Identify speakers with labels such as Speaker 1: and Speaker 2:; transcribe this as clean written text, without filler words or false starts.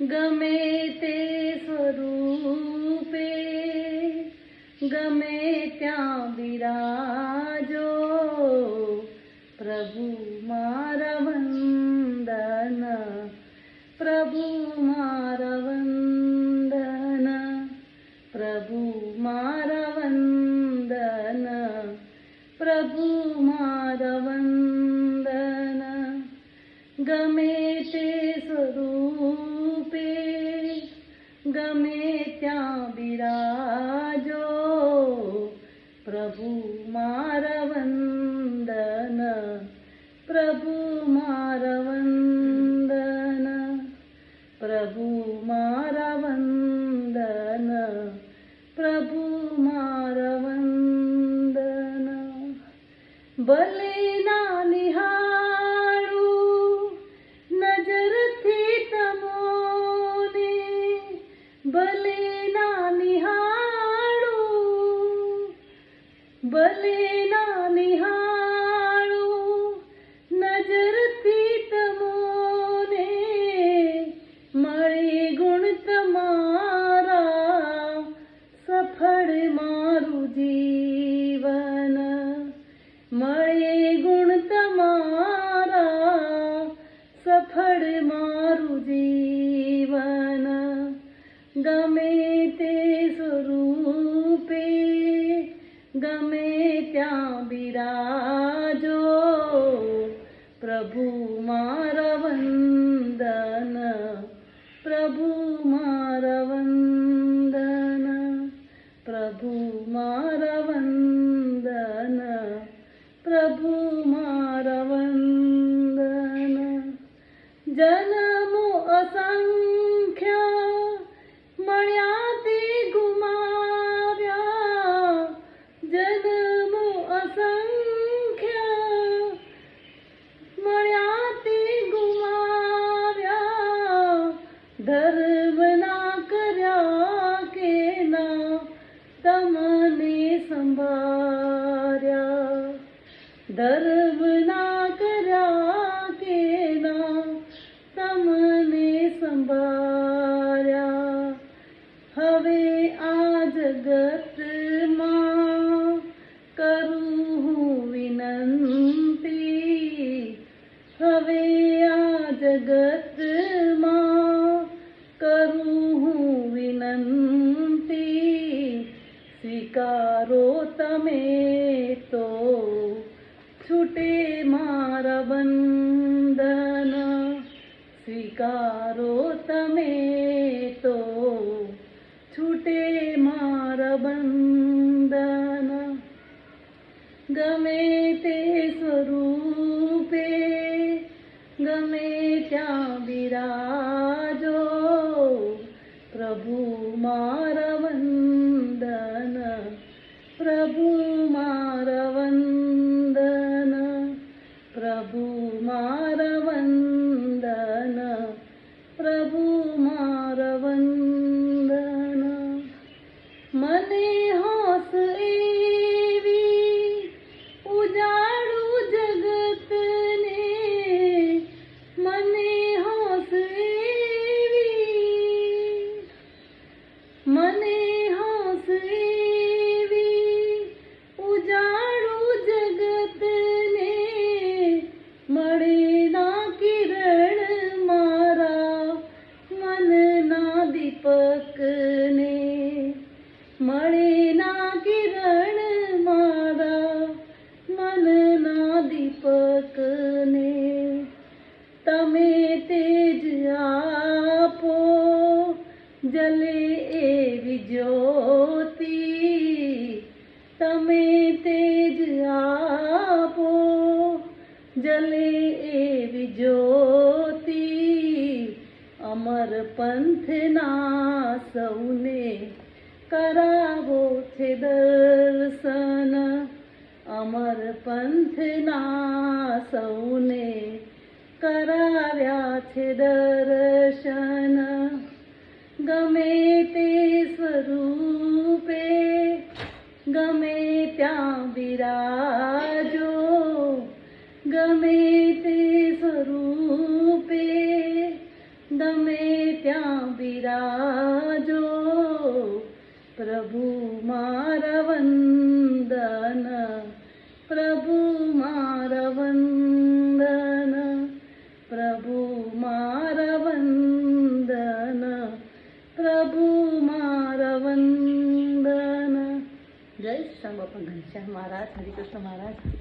Speaker 1: ગમે તે સ્વરૂપે ગમે ત્યાં બિરાજો, પ્રભુ મારા વંદન, પ્રભુ મારા વંદન, પ્રભુ મારા વંદન, પ્રભુ મારા વંદન. ગમે તે સ્વરૂપે ગમે ત્યાં બિરાજો, પ્રભુ મારા વંદન, પ્રભુ મારા વંદન, પ્રભુ મારા વંદન, પ્રભુ મારા વંદન. ભલે ના નિહાળું નજરથી તમોને, ભલે ના નિહાળું, ભલે ના નિહાળું નજરથી તમોને, મળે ગુણ તમારા સફળ મારું જીવન, મળે ગુણ તમારા સફળ મારું જીવન. ગમે તે સ્વરૂપે ગમે ત્યાં બિરાજો, પ્રભુ મારા વંદન, પ્રભુ મારા વંદન, પ્રભુ મારા વંદન, પ્રભુ મારા વંદન. જન્મો અસંખ્ય મળ્યા તે ગુમાવ્યા, જન્મો અસંખ્ય મળ્યા તે ગુમાવ્યા, ધર્મ ના કર્યા કે ના તમને સંભાળ્યા, ધર્મ ના કર્યા કે ના તમને સંભાળ્યા. હવે આ જગતમાં કરું હું વિનંતી, હવે આ જગતમાં કરું હું વિનંતી, સ્વીકારો તમે તો છૂટે મારા બંધન, સ્વીકારો તમે તો છૂટે મારા બંધન. ગમે તે સ્વરૂપે ગમે ત્યાં બિરાજો, પ્રભુ મારા વંદન, પ્રભુ મારા વંદન, પ્રભુ મારા વંદન, પ્રભુ મારા વંદન. મને હોશ એવી ઉજાડું જગતને, મને હોશ એવી, મને હોશ એવી ઉજાડું જગતને, મળે ના કિરણ મારા મનના દીપકને, મળે ના કિરણ મારા મનના દીપકને. તમે તેજ આપો જલે એવી જ્યોતિ, તમે તેજ આપો જલે એવી જ્યોતિ, અમર પંથના સૌને કરાવો છે દર્શન, અમર પંથના સૌને કરાવ્યા છે દર્શન. ગમે તે સ્વરૂપે ગમે ત્યાં બિરાજો, ગમે તે સ્વરૂપે ગમે ત્યાં બિરાજો પ્રભુ મારા વંદન, પ્રભુ મારા વંદન, પ્રભુ મારા વંદન, પ્રભુ મારા વંદન. જય શ્યામ બાપા ઘનશ્યામ મહારાજ, હરિકૃષ્ણ મહારાજ.